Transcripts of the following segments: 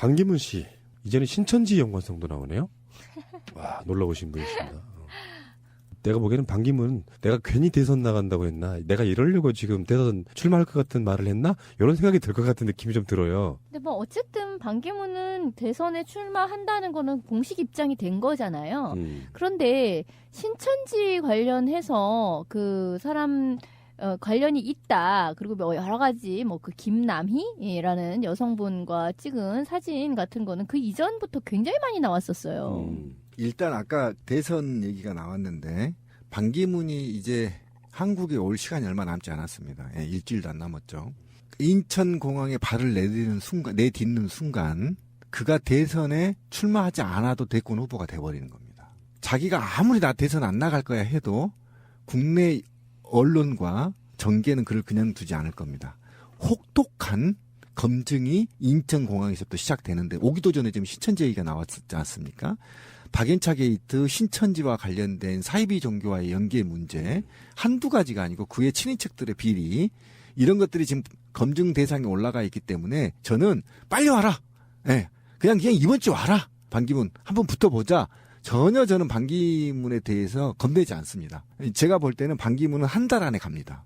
반기문 씨, 이제는 신천지 연관성도 나오네요. 와, 놀라우신 분이십니다. 내가 보기에는 반기문 내가 괜히 대선 나간다고 했나? 내가 이러려고 지금 대선 출마할 것 같은 말을 했나? 이런 생각이 들 것 같은 느낌이 좀 들어요. 근데 뭐 어쨌든 반기문은 대선에 출마한다는 거는 공식 입장이 된 거잖아요. 그런데 신천지 관련해서 그 사람 관련이 있다. 그리고 뭐 여러 가지 뭐 그 김남희라는 여성분과 찍은 사진 같은 거는 그 이전부터 굉장히 많이 나왔었어요. 일단 아까 대선 얘기가 나왔는데 반기문이 이제 한국에 올 시간이 얼마 남지 않았습니다. 예, 일주일도 안 남았죠. 인천공항에 발을 내딛는 순간 그가 대선에 출마하지 않아도 대권 후보가 돼버리는 겁니다. 자기가 아무리 나 대선 안 나갈 거야 해도 국내 언론과 정계는 그를 그냥 두지 않을 겁니다. 혹독한 검증이 인천공항에서부터 시작되는데 오기도 전에 지금 신천지 얘기가 나왔지 않습니까? 박연차 게이트, 신천지와 관련된 사이비 종교와의 연계 문제 한두 가지가 아니고 그의 친인척들의 비리 이런 것들이 지금 검증 대상에 올라가 있기 때문에 저는 빨리 와라. 예, 그냥 이번 주 와라. 반기문 한번 붙어보자. 전혀 저는 반기문에 대해서 겁내지 않습니다. 제가 볼 때는 반기문은 한 달 안에 갑니다.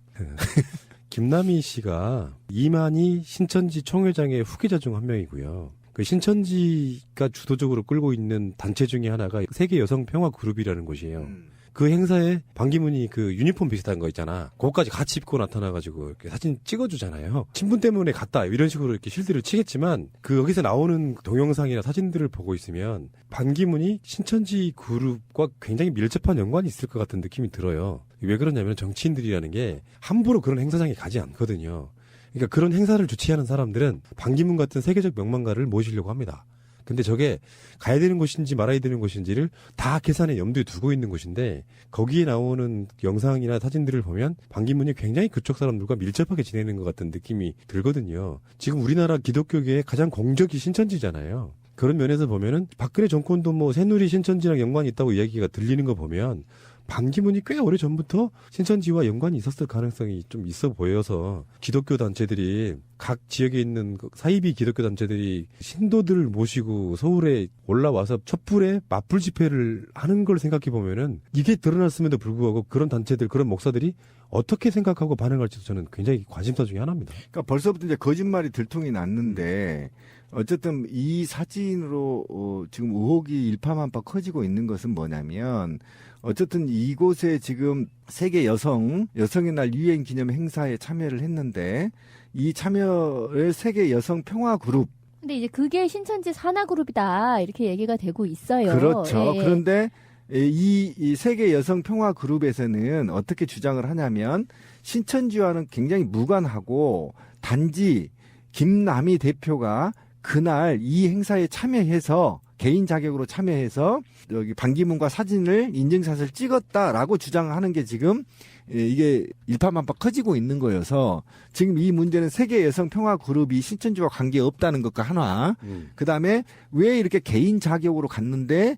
김남희 씨가 이만희 신천지 총회장의 후계자 중 한 명이고요. 그 신천지가 주도적으로 끌고 있는 단체 중에 하나가 세계 여성 평화 그룹이라는 곳이에요. 그 행사에 반기문이 그 유니폼 비슷한 거 있잖아. 그거까지 같이 입고 나타나가지고 이렇게 사진 찍어주잖아요. 친분 때문에 갔다 이런 식으로 이렇게 실드를 치겠지만 그 여기서 나오는 동영상이나 사진들을 보고 있으면 반기문이 신천지 그룹과 굉장히 밀접한 연관이 있을 것 같은 느낌이 들어요. 왜 그러냐면 정치인들이라는 게 함부로 그런 행사장에 가지 않거든요. 그러니까 그런 행사를 주최하는 사람들은 반기문 같은 세계적 명망가를 모시려고 합니다. 근데 저게 가야 되는 곳인지 말아야 되는 곳인지를 다 계산에 염두에 두고 있는 곳인데 거기에 나오는 영상이나 사진들을 보면 반기문이 굉장히 그쪽 사람들과 밀접하게 지내는 것 같은 느낌이 들거든요. 지금 우리나라 기독교계의 가장 공적이 신천지잖아요. 그런 면에서 보면은 박근혜 정권도 뭐 새누리 신천지랑 연관이 있다고 이야기가 들리는 거 보면 반기문이 꽤 오래전부터 신천지와 연관이 있었을 가능성이 좀 있어 보여서 기독교 단체들이 각 지역에 있는 사이비 기독교 단체들이 신도들을 모시고 서울에 올라와서 촛불에 맞불 집회를 하는 걸 생각해 보면은 이게 드러났음에도 불구하고 그런 단체들, 그런 목사들이 어떻게 생각하고 반응할지도 저는 굉장히 관심사 중에 하나입니다. 그러니까 벌써부터 이제 거짓말이 들통이 났는데 어쨌든 이 사진으로 지금 의혹이 일파만파 커지고 있는 것은 뭐냐면 어쨌든 이곳에 지금 세계 여성의 날 유엔 기념 행사에 참여를 했는데 이 참여를 세계 여성 평화 그룹. 근데 이제 그게 신천지 산하그룹이다 이렇게 얘기가 되고 있어요. 그렇죠. 예. 그런데 이 세계 여성 평화 그룹에서는 어떻게 주장을 하냐면 신천지와는 굉장히 무관하고 단지 김남희 대표가 그날 이 행사에 참여해서 개인 자격으로 참여해서 여기 반기문과 사진을 인증샷을 찍었다라고 주장하는 게 지금 이게 일파만파 커지고 있는 거여서 지금 이 문제는 세계 여성 평화 그룹이 신천지와 관계 없다는 것과 하나 그다음에 왜 이렇게 개인 자격으로 갔는데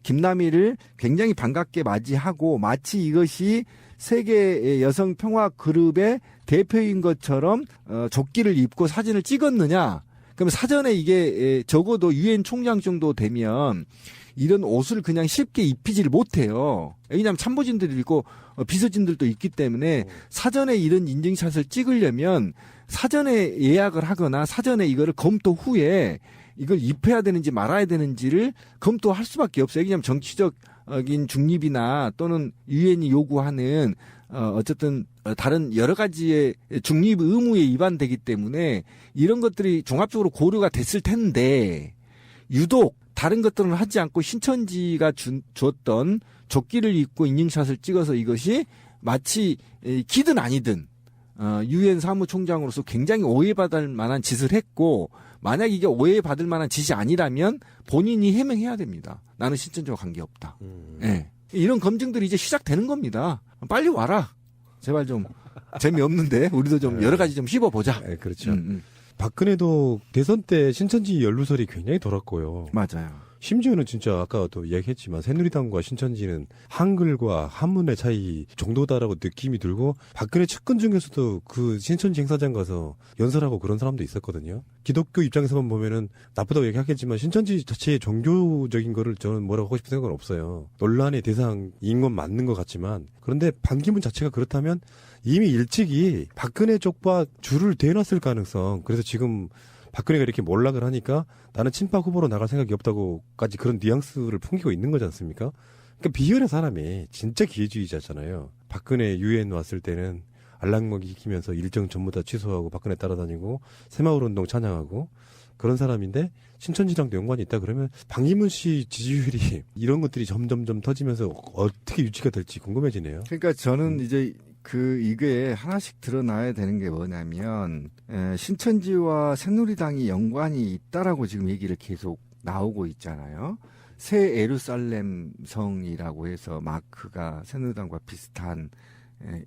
김남희를 굉장히 반갑게 맞이하고 마치 이것이 세계 여성 평화 그룹의 대표인 것처럼 조끼를 입고 사진을 찍었느냐. 그럼 사전에 이게 적어도 유엔 총장 정도 되면 이런 옷을 그냥 쉽게 입히지를 못해요. 왜냐하면 참모진들이 있고 비서진들도 있기 때문에 사전에 이런 인증샷을 찍으려면 사전에 예약을 하거나 사전에 이거를 검토 후에 이걸 입혀야 되는지 말아야 되는지를 검토할 수밖에 없어요. 왜냐하면 정치적인 중립이나 또는 유엔이 요구하는 어쨌든 다른 여러 가지의 중립 의무에 위반되기 때문에 이런 것들이 종합적으로 고려가 됐을 텐데 유독 다른 것들은 하지 않고 신천지가 줬던 조끼를 입고 인증샷을 찍어서 이것이 마치 기든 아니든 유엔 사무총장으로서 굉장히 오해받을 만한 짓을 했고 만약 이게 오해받을 만한 짓이 아니라면 본인이 해명해야 됩니다. 나는 신천지와 관계없다. 네. 이런 검증들이 이제 시작되는 겁니다. 빨리 와라. 제발 좀 재미없는데 우리도 좀 여러 가지 좀 씹어보자. 네, 그렇죠. 박근혜도 대선 때 신천지 연루설이 굉장히 돌았고요. 맞아요. 심지어는 진짜 아까도 이야기했지만 새누리당과 신천지는 한글과 한문의 차이 정도다라고 느낌이 들고 박근혜 측근 중에서도 그 신천지 행사장 가서 연설하고 그런 사람도 있었거든요. 기독교 입장에서만 보면은 나쁘다고 얘기하겠지만 신천지 자체의 종교적인 거를 저는 뭐라고 하고 싶은 생각은 없어요. 논란의 대상인 건 맞는 것 같지만 그런데 반기문 자체가 그렇다면 이미 일찍이 박근혜 쪽과 줄을 대놨을 가능성. 그래서 지금 박근혜가 이렇게 몰락을 하니까 나는 친박 후보로 나갈 생각이 없다고까지 그런 뉘앙스를 풍기고 있는 거지 않습니까? 그러니까 비열한 사람이 진짜 기회주의자잖아요. 박근혜 유엔 왔을 때는 알랑먹이 키면서 일정 전부 다 취소하고 박근혜 따라다니고 새마을운동 찬양하고 그런 사람인데 신천지랑도 연관이 있다 그러면 반기문 씨 지지율이 이런 것들이 점점점 터지면서 어떻게 유지가 될지 궁금해지네요. 그러니까 저는 이제 이게 하나씩 드러나야 되는 게 뭐냐면 신천지와 새누리당이 연관이 있다라고 지금 얘기를 계속 나오고 있잖아요. 새 예루살렘 성이라고 해서 마크가 새누리당과 비슷한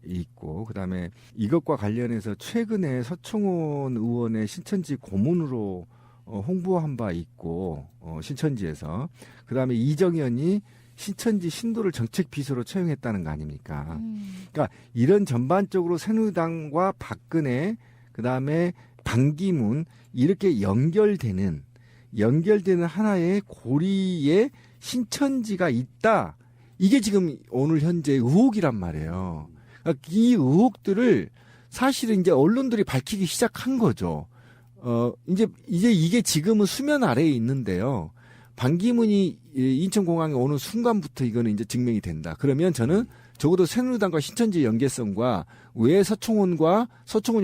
있고 그다음에 이것과 관련해서 최근에 서청원 의원의 신천지 고문으로 홍보한 바 있고 신천지에서 그다음에 이정현이 신천지 신도를 정책 비서로 채용했다는 거 아닙니까? 그러니까 이런 전반적으로 새누리당과 박근혜 그다음에 반기문 이렇게 연결되는 하나의 고리에 신천지가 있다. 이게 지금 오늘 현재 의혹이란 말이에요. 그러니까 이 의혹들을 사실은 이제 언론들이 밝히기 시작한 거죠. 이제 이게 지금은 수면 아래에 있는데요. 반기문이 인천공항에 오는 순간부터 이거는 이제 증명이 된다. 그러면 저는 적어도 새누리당과 신천지의 연계성과 왜 서청원이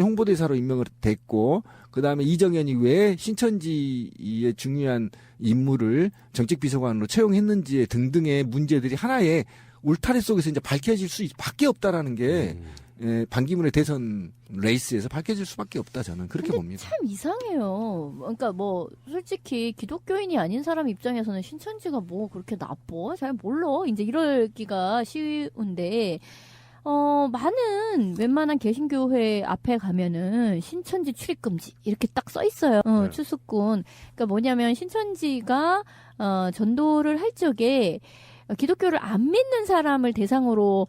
홍보대사로 임명을 됐고 그다음에 이정현이 왜 신천지의 중요한 인물을 정책비서관으로 채용했는지 등등의 문제들이 하나의 울타리 속에서 이제 밝혀질 수밖에 없다라는 게 반기문의 대선 레이스에서 밝혀질 수밖에 없다 저는 그렇게 봅니다. 참 이상해요. 그러니까 뭐 솔직히 기독교인이 아닌 사람 입장에서는 신천지가 뭐 그렇게 나빠? 잘 몰라. 이제 이러기가 쉬운데 많은 웬만한 개신교회 앞에 가면은 신천지 출입 금지 이렇게 딱 써 있어요. 네. 추수꾼. 그러니까 뭐냐면 신천지가 전도를 할 적에 기독교를 안 믿는 사람을 대상으로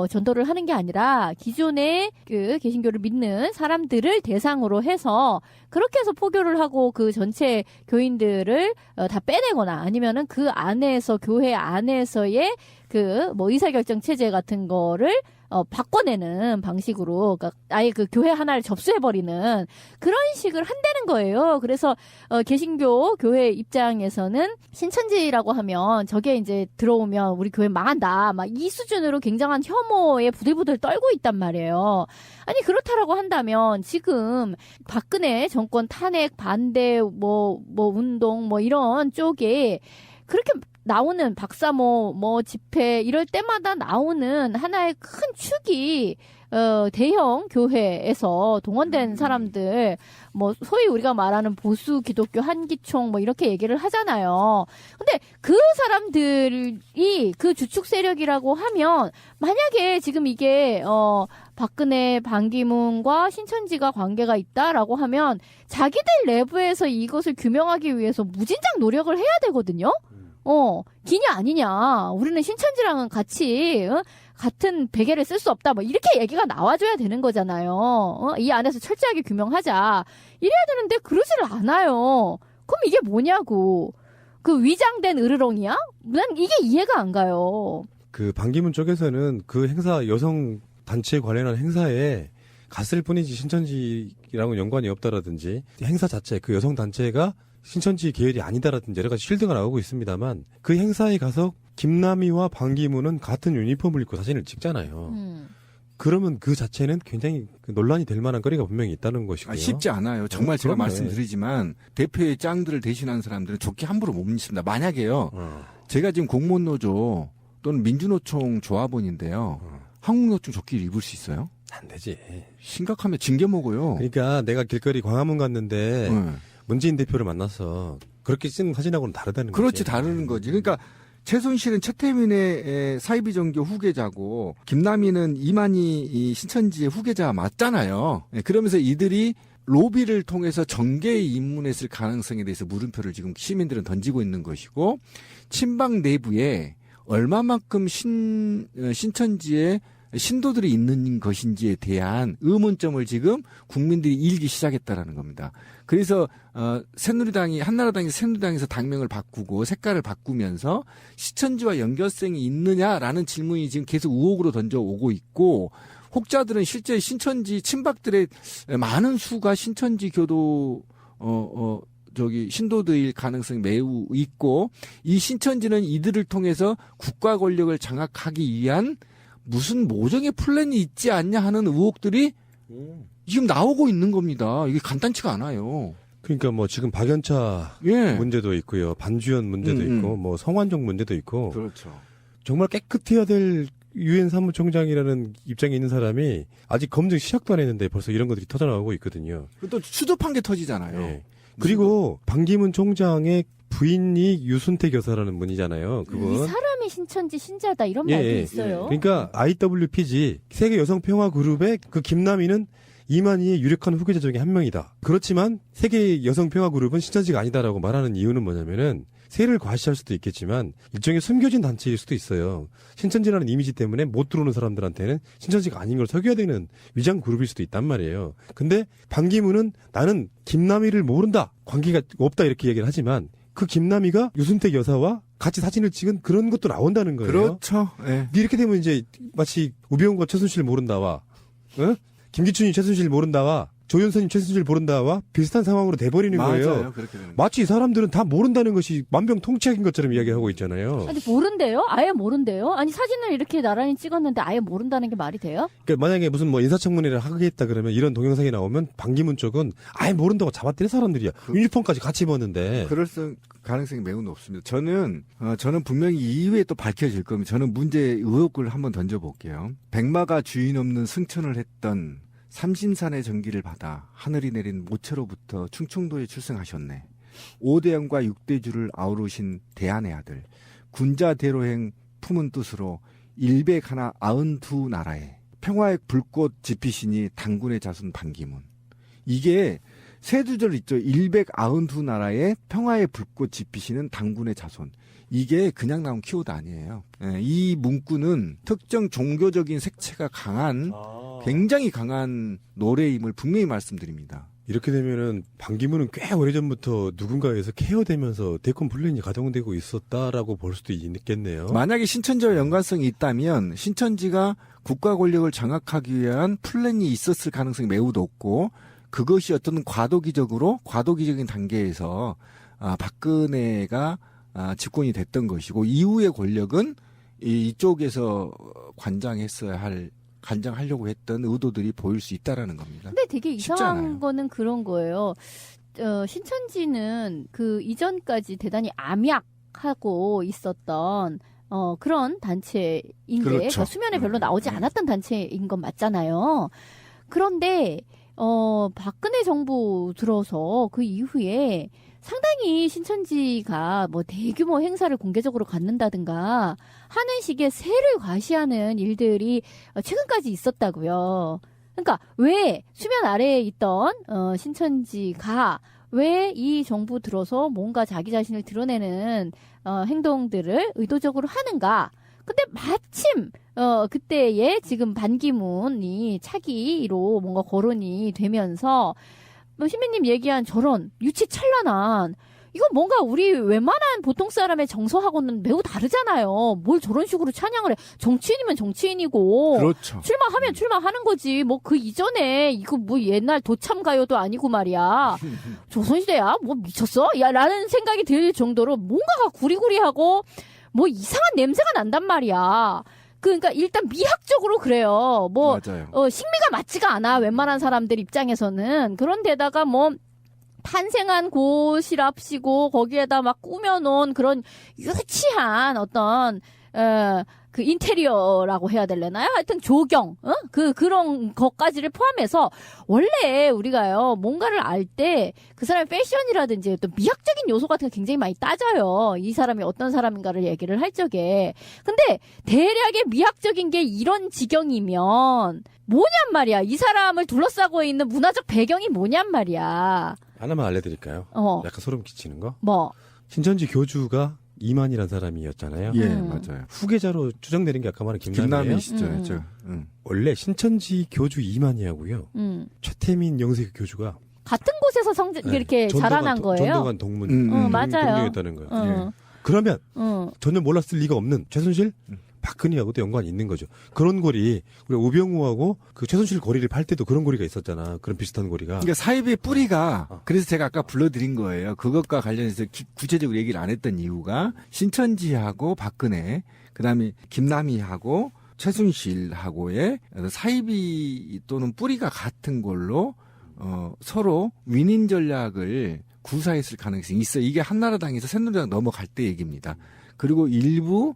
전도를 하는 게 아니라 기존의 그 개신교를 믿는 사람들을 대상으로 해서 그렇게 해서 포교를 하고 그 전체 교인들을 다 빼내거나 아니면은 그 안에서 교회 안에서의 그 뭐 의사결정 체제 같은 거를 바꿔내는 방식으로, 그러니까 아예 그 교회 하나를 접수해버리는 그런 식을 한다는 거예요. 그래서 개신교 교회 입장에서는 신천지라고 하면 저게 이제 들어오면 우리 교회 망한다, 막 이 수준으로 굉장한 혐오에 부들부들 떨고 있단 말이에요. 아니 그렇다라고 한다면 지금 박근혜 정권 탄핵 반대 뭐 운동 뭐 이런 쪽에 그렇게 나오는 박사모 집회 이럴 때마다 나오는 하나의 큰 축이 대형 교회에서 동원된 사람들, 뭐 소위 우리가 말하는 보수 기독교 한기총 뭐 이렇게 얘기를 하잖아요. 근데 그 사람들이 그 주축 세력이라고 하면 만약에 지금 이게 박근혜, 반기문과 신천지가 관계가 있다라고 하면 자기들 내부에서 이것을 규명하기 위해서 무진장 노력을 해야 되거든요. 기냐 아니냐. 우리는 신천지랑은 같이 같은 베개를 쓸 수 없다. 뭐 이렇게 얘기가 나와줘야 되는 거잖아요. 이 안에서 철저하게 규명하자. 이래야 되는데 그러지를 않아요. 그럼 이게 뭐냐고. 그 위장된 으르렁이야? 난 이게 이해가 안 가요. 그 반기문 쪽에서는 그 행사 여성 단체에 관련한 행사에 갔을 뿐이지 신천지랑은 연관이 없다라든지 행사 자체 그 여성 단체가 신천지 계열이 아니다라든지 여러 가지 쉴드가 나오고 있습니다만 그 행사에 가서 김남희와 반기문은 같은 유니폼을 입고 사진을 찍잖아요. 그러면 그 자체는 굉장히 논란이 될 만한 거리가 분명히 있다는 것이고요. 쉽지 않아요. 정말 제가 그럼요. 말씀드리지만 대표의 짱들을 대신한 사람들은 좋게 함부로 못 믿습니다. 만약에요. 제가 지금 공무원노조 또는 민주노총 조합원인데요. 한국노총 조끼를 입을 수 있어요? 안 되지. 심각하면 징계 먹어요. 그러니까 내가 길거리 광화문 갔는데 문재인 대표를 만나서 그렇게 찍은 사진하고는 다르다는 거지. 그렇지, 다르는 거지. 그러니까 최순실은 최태민의 사이비 종교 후계자고 김남희는 이만희 신천지의 후계자 맞잖아요. 그러면서 이들이 로비를 통해서 정계에 입문했을 가능성에 대해서 물음표를 지금 시민들은 던지고 있는 것이고, 친박 내부에 얼마만큼 신천지에 신도들이 있는 것인지에 대한 의문점을 지금 국민들이 일기 시작했다라는 겁니다. 그래서 새누리당이 한나라당이 새누리당에서 당명을 바꾸고 색깔을 바꾸면서 신천지와 연결성이 있느냐라는 질문이 지금 계속 의혹으로 던져오고 있고, 혹자들은 실제 신천지 친박들의 많은 수가 신천지 교도 신도들일 가능성이 매우 있고, 이 신천지는 이들을 통해서 국가 권력을 장악하기 위한 무슨 모종의 플랜이 있지 않냐 하는 의혹들이 지금 나오고 있는 겁니다. 이게 간단치가 않아요. 그러니까 뭐 지금 박연차 예. 문제도 있고요. 반주연 문제도 있고 뭐 성완종 문제도 있고 그렇죠. 정말 깨끗해야 될 유엔 사무총장이라는 입장에 있는 사람이 아직 검증 시작도 안 했는데 벌써 이런 것들이 터져나오고 있거든요. 또 추접한 게 터지잖아요. 예. 그리고 반기문 총장의 부인이 유순택 여사라는 분이잖아요. 그분. 이 사람이 신천지 신자다 이런 예, 말도 예. 있어요. 그러니까 IWPG 세계 여성 평화 그룹의 그 김남희는 이만희의 유력한 후계자 중에 한 명이다. 그렇지만 세계 여성 평화 그룹은 신천지가 아니다라고 말하는 이유는 뭐냐면은 세를 과시할 수도 있겠지만 일종의 숨겨진 단체일 수도 있어요. 신천지라는 이미지 때문에 못 들어오는 사람들한테는 신천지가 아닌 걸 속여야 되는 위장 그룹일 수도 있단 말이에요. 근데 반기문은 나는 김남희를 모른다. 관계가 없다 이렇게 얘기를 하지만 그 김남희가 유순택 여사와 같이 사진을 찍은 그런 것도 나온다는 거예요. 그렇죠. 예. 이렇게 되면 이제 마치 우병우가 최순실 모른다와 김기춘이 최순실 모른다와 조윤선이 최순실 모른다와 비슷한 상황으로 돼버리는 거예요. 맞아요. 그렇게 되는 마치 이 사람들은 다 모른다는 것이 만병통치약인 것처럼 이야기하고 있잖아요. 아니 모른대요? 아예 모른대요? 아니 사진을 이렇게 나란히 찍었는데 아예 모른다는 게 말이 돼요? 그러니까 만약에 무슨 뭐 인사청문회를 하겠다 그러면 이런 동영상이 나오면 반기문 쪽은 아예 모른다고 잡아들인 사람들이야. 유니폼까지 같이 입었는데. 그럴 가능성이 매우 높습니다. 저는 분명히 이후에 또 밝혀질 겁니다. 저는 문제 의혹을 한번 던져볼게요. 백마가 주인 없는 승천을 했던 삼신산의 전기를 받아 하늘이 내린 모체로부터 충청도에 출생하셨네. 5대왕과 6대주를 아우르신 대한의 아들. 군자대로행 품은 뜻으로 일백 하나 92나라에 평화의 불꽃 지피시니 당군의 자손 반기문. 이게 세 구절 있죠. 192나라에 평화의 불꽃 지피시는 당군의 자손. 이게 그냥 나온 키워드 아니에요. 예, 이 문구는 특정 종교적인 색채가 강한 굉장히 강한 노래임을 분명히 말씀드립니다. 이렇게 되면은 반기문은 꽤 오래전부터 누군가에서 케어되면서 대권 플랜이 가동되고 있었다라고 볼 수도 있겠네요. 만약에 신천지와 연관성이 있다면 신천지가 국가 권력을 장악하기 위한 플랜이 있었을 가능성이 매우 높고, 그것이 어떤 과도기적인 단계에서 박근혜가 집권이 됐던 것이고, 이후의 권력은 이쪽에서 관장하려고 했던 의도들이 보일 수 있다라는 겁니다. 근데 되게 이상한 않아요. 거는 그런 거예요. 신천지는 그 이전까지 대단히 암약하고 있었던 그런 단체인 게 그렇죠. 그러니까 수면에 별로 나오지 않았던 단체인 건 맞잖아요. 그런데 박근혜 정부 들어서 그 이후에 상당히 신천지가 뭐 대규모 행사를 공개적으로 갖는다든가 하는 식의 세를 과시하는 일들이 최근까지 있었다고요. 그러니까 왜 수면 아래에 있던 신천지가 왜 이 정부 들어서 뭔가 자기 자신을 드러내는 행동들을 의도적으로 하는가? 근데 마침 그때에 지금 반기문이 차기로 뭔가 거론이 되면서 뭐 신민님 얘기한 저런 유치찬란한 이건 뭔가 우리 웬만한 보통 사람의 정서하고는 매우 다르잖아요. 뭘 저런 식으로 찬양을 해. 정치인이면 정치인이고 그렇죠. 출마하면 출마하는 거지. 뭐 그 이전에 이거 뭐 옛날 도참가요도 아니고 말이야. 조선시대야? 뭐 미쳤어? 야 라는 생각이 들 정도로 뭔가가 구리구리하고 뭐 이상한 냄새가 난단 말이야. 그러니까 일단 미학적으로 그래요. 뭐 맞아요. 식미가 맞지가 않아. 웬만한 사람들 입장에서는. 그런데다가 뭐 탄생한 곳이랍시고 거기에다 막 꾸며놓은 그런 유치한 어떤 그 인테리어라고 해야 될려나요? 하여튼 조경, 그런 것까지를 포함해서 원래 우리가요, 뭔가를 알 때 그 사람의 패션이라든지 어떤 미학적인 요소 같은 거 굉장히 많이 따져요. 이 사람이 어떤 사람인가를 얘기를 할 적에. 근데 대략의 미학적인 게 이런 지경이면 뭐냔 말이야. 이 사람을 둘러싸고 있는 문화적 배경이 뭐냔 말이야. 하나만 알려드릴까요? 약간 소름 끼치는 거? 뭐? 신천지 교주가 이만이라는 사람이었잖아요. 예, 맞아요. 후계자로 추정되는 게 아까 말한 김남이에요. 김남희 시절이죠. 원래 신천지 교주 이만희하고요. 최태민 영세 교주가 같은 곳에서 이렇게 자라난 거예요. 전도관 동문 맞아요. 동료였다는 거예요. 예. 그러면 전혀 몰랐을 리가 없는 최순실, 박근혜하고도 연관이 있는 거죠. 그런 고리, 우리 우병우하고 그 최순실 고리를 팔 때도 그런 고리가 있었잖아. 그런 비슷한 고리가. 그러니까 사입의 뿌리가 그래서 제가 아까 불러드린 거예요. 그것과 관련해서 구체적으로 얘기를 안 했던 이유가 신천지하고 박근혜, 그다음에 김남희하고 최순실하고의 사입이 또는 뿌리가 같은 걸로 서로 윈윈 전략을 구사했을 가능성이 있어. 이게 한나라당에서 새누리당 넘어갈 때 얘기입니다. 그리고 일부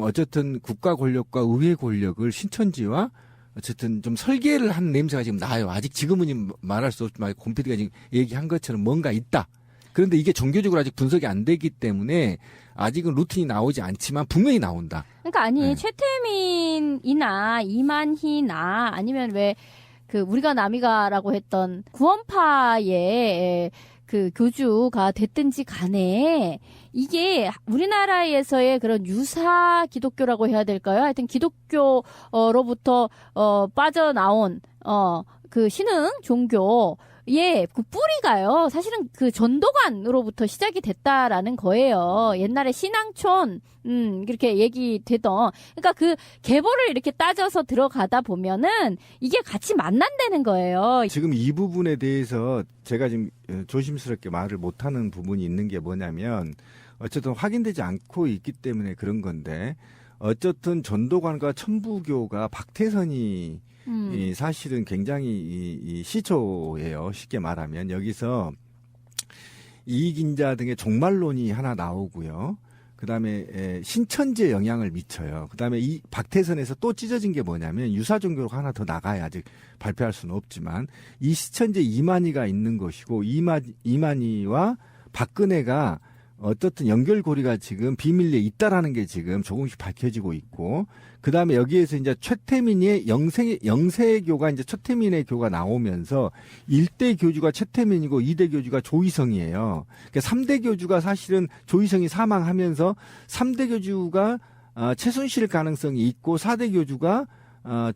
어쨌든 국가 권력과 의회 권력을 신천지와 어쨌든 좀 설계를 한 냄새가 지금 나요. 아직 지금은 말할 수 없지만 곰피디가 지금 얘기한 것처럼 뭔가 있다. 그런데 이게 종교적으로 아직 분석이 안 되기 때문에 아직은 루틴이 나오지 않지만 분명히 나온다. 그러니까 아니 최태민이나 이만희나 아니면 왜 그 우리가 남이가라고 했던 구원파의 그 교주가 됐든지 간에 이게 우리나라에서의 그런 유사 기독교라고 해야 될까요? 하여튼 기독교로부터 빠져나온 그 신흥 종교의 그 뿌리가요. 사실은 그 전도관으로부터 시작이 됐다라는 거예요. 옛날에 신앙촌 이렇게 얘기되던, 그러니까 그 계보를 이렇게 따져서 들어가다 보면은 이게 같이 만난다는 거예요. 지금 이 부분에 대해서 제가 지금 조심스럽게 말을 못하는 부분이 있는 게 뭐냐면 어쨌든 확인되지 않고 있기 때문에 그런 건데 어쨌든 전도관과 천부교가 박태선이 이 사실은 굉장히 이 시초예요. 쉽게 말하면 여기서 이익인자 등의 종말론이 하나 나오고요. 그다음에 신천지에 영향을 미쳐요. 그다음에 이 박태선에서 또 찢어진 게 뭐냐면 유사 종교가 하나 더 나가야 아직 발표할 수는 없지만 이 신천지에 이만희가 있는 것이고 이만희와 박근혜가 어떻든 연결고리가 지금 비밀리에 있다라는 게 지금 조금씩 밝혀지고 있고, 그 다음에 여기에서 이제 최태민의 영세교가 이제 최태민의 교가 나오면서 1대 교주가 최태민이고 2대 교주가 조희성이에요. 그러니까 3대 교주가 사실은 조희성이 사망하면서 3대 교주가 최순실 가능성이 있고 4대 교주가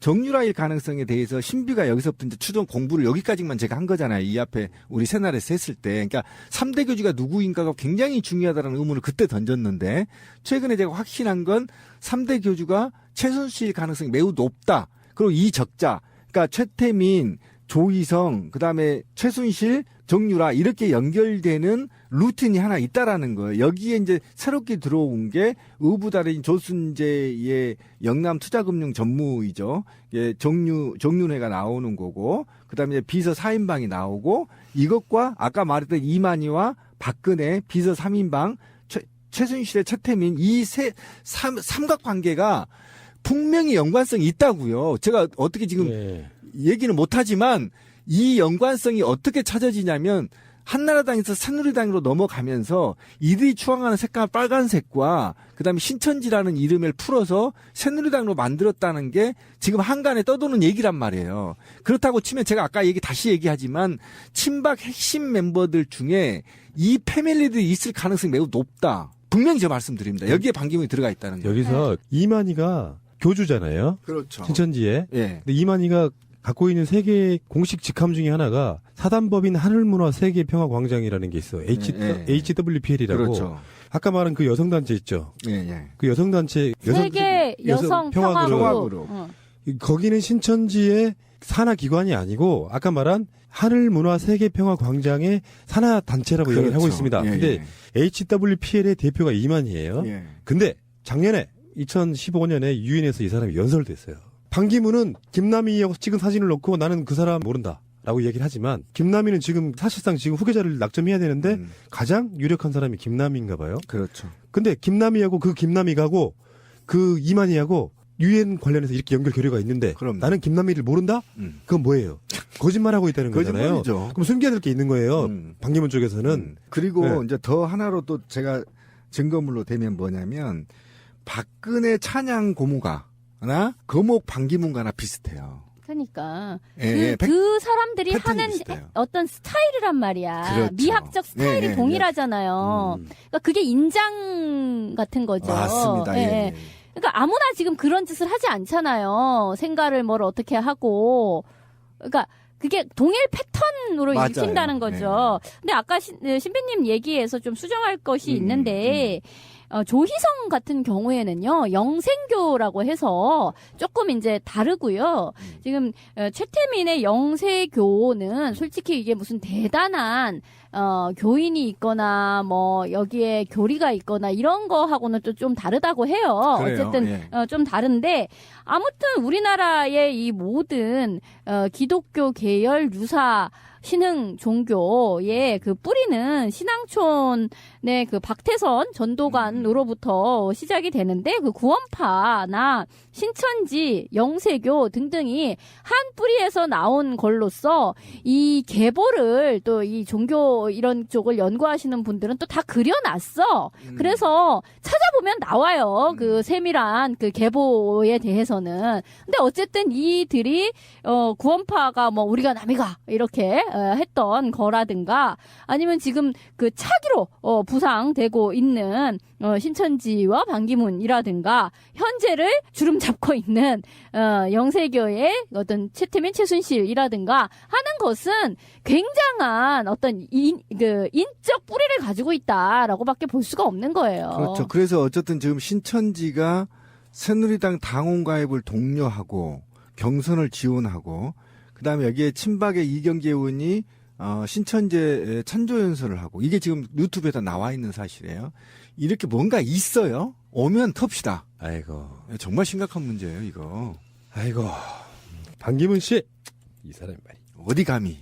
정유라일 가능성에 대해서 신비가 여기서부터 이제 추정 공부를 여기까지만 제가 한 거잖아요. 이 앞에 우리 새날에서 했을 때. 그러니까 3대 교주가 누구인가가 굉장히 중요하다는 의문을 그때 던졌는데 최근에 제가 확신한 건 3대 교주가 최순실 가능성이 매우 높다. 그리고 이 적자, 그러니까 최태민, 조희성, 그다음에 최순실, 정유라 이렇게 연결되는 루틴이 하나 있다라는 거예요. 여기에 이제 새롭게 들어온 게 의부달인 조순재의 영남투자금융 전무이죠. 예, 정윤회가 나오는 거고, 그다음에 비서 4인방이 나오고, 이것과 아까 말했던 이만희와 박근혜 비서 3인방, 최순실의 최태민 이 삼각관계가 분명히 연관성이 있다고요. 제가 어떻게 지금 얘기는 못하지만 이 연관성이 어떻게 찾아지냐면 한나라당에서 새누리당으로 넘어가면서 이들이 추앙하는 색깔 빨간색과 그다음에 신천지라는 이름을 풀어서 새누리당으로 만들었다는 게 지금 한간에 떠도는 얘기란 말이에요. 그렇다고 치면 제가 아까 다시 얘기하지만 친박 핵심 멤버들 중에 이 패밀리들이 있을 가능성이 매우 높다. 분명히 제가 말씀드립니다. 여기에 반기문이 들어가 있다는 거예요. 여기서 이만희가 교주잖아요. 그렇죠. 신천지에. 예. 근데 이만희가 갖고 있는 세계 공식 직함 중에 하나가 사단법인 하늘문화 세계평화광장이라는 게 있어. HWPL이라고. 그렇죠. 아까 말한 그 여성단체 있죠. 예. 그 여성단체 세계 여성평화그룹. 거기는 신천지의 산하기관이 아니고 아까 말한 하늘문화 세계평화광장의 산하단체라고 그렇죠. 얘기를 하고 있습니다. 근데 HWPL의 대표가 이만희예요. 예. 근데 작년에 2015년에 유엔에서 이 사람이 연설됐어요. 반기문은 김남희하고 찍은 사진을 놓고 나는 그 사람 모른다라고 얘기를 하지만 김남희는 지금 사실상 지금 후계자를 낙점해야 되는데 가장 유력한 사람이 김남희인가 봐요. 그렇죠. 근데 김남희하고 그 김남희가고 그 이만희하고 유엔 관련해서 이렇게 연결 교류가 있는데 그럼요. 나는 김남희를 모른다? 그건 뭐예요? 거짓말하고 있다는 거잖아요. 거짓말이죠. 그럼 숨겨야 될 게 있는 거예요. 반기문 쪽에서는. 그리고 네. 이제 더 하나로 또 제가 증거물로 대면 뭐냐면 박근혜 찬양 고무가나 거목 반기문가나 비슷해요. 그러니까 예, 그 사람들이 패턴이 하는 비슷해요. 어떤 스타일이란 말이야. 그렇죠. 미학적 스타일이 예, 예, 동일하잖아요. 그러니까 그게 인장 같은 거죠. 맞습니다. 예, 예, 예. 예. 그러니까 아무나 지금 그런 짓을 하지 않잖아요. 생가를 뭘 어떻게 하고. 그러니까 그게 동일 패턴으로 맞아요. 읽힌다는 거죠. 근데 아까 신배님 얘기에서 좀 수정할 것이 있는데 조희성 같은 경우에는요, 영생교라고 해서 조금 이제 다르고요. 지금 최태민의 영세교는 솔직히 이게 무슨 대단한 교인이 있거나 뭐 여기에 교리가 있거나 이런 거하고는 또 좀 다르다고 해요. 그래요. 어쨌든 예. 좀 다른데 아무튼 우리나라의 이 모든 기독교 계열 유사 신흥 종교의 그 뿌리는 신앙촌의 그 박태선 전도관으로부터 시작이 되는데 그 구원파나 신천지, 영세교 등등이 한 뿌리에서 나온 걸로서 이 계보를 또 이 종교 이런 쪽을 연구하시는 분들은 또 다 그려놨어. 그래서 찾아보면 나와요. 그 세밀한 그 계보에 대해서는. 근데 어쨌든 이들이 구원파가 뭐 우리가 남이가 이렇게 했던 거라든가 아니면 지금 그 차기로 부상되고 있는 신천지와 반기문이라든가 현재를 주름 잡고 있는 영세교의 어떤 최태민, 최순실이라든가 하는 것은 굉장한 어떤 인적 뿌리를 가지고 있다라고밖에 볼 수가 없는 거예요. 그렇죠. 그래서 어쨌든 지금 신천지가 새누리당 당원 가입을 독려하고 경선을 지원하고 그다음에 여기에 친박의 이경재 의원이 신천지에 찬조 연설을 하고 이게 지금 유튜브에다 나와 있는 사실이에요. 이렇게 뭔가 있어요. 오면 텁시다. 아이고. 정말 심각한 문제예요, 이거. 아이고. 반기문 씨. 이 사람이 말이. 어디 감히.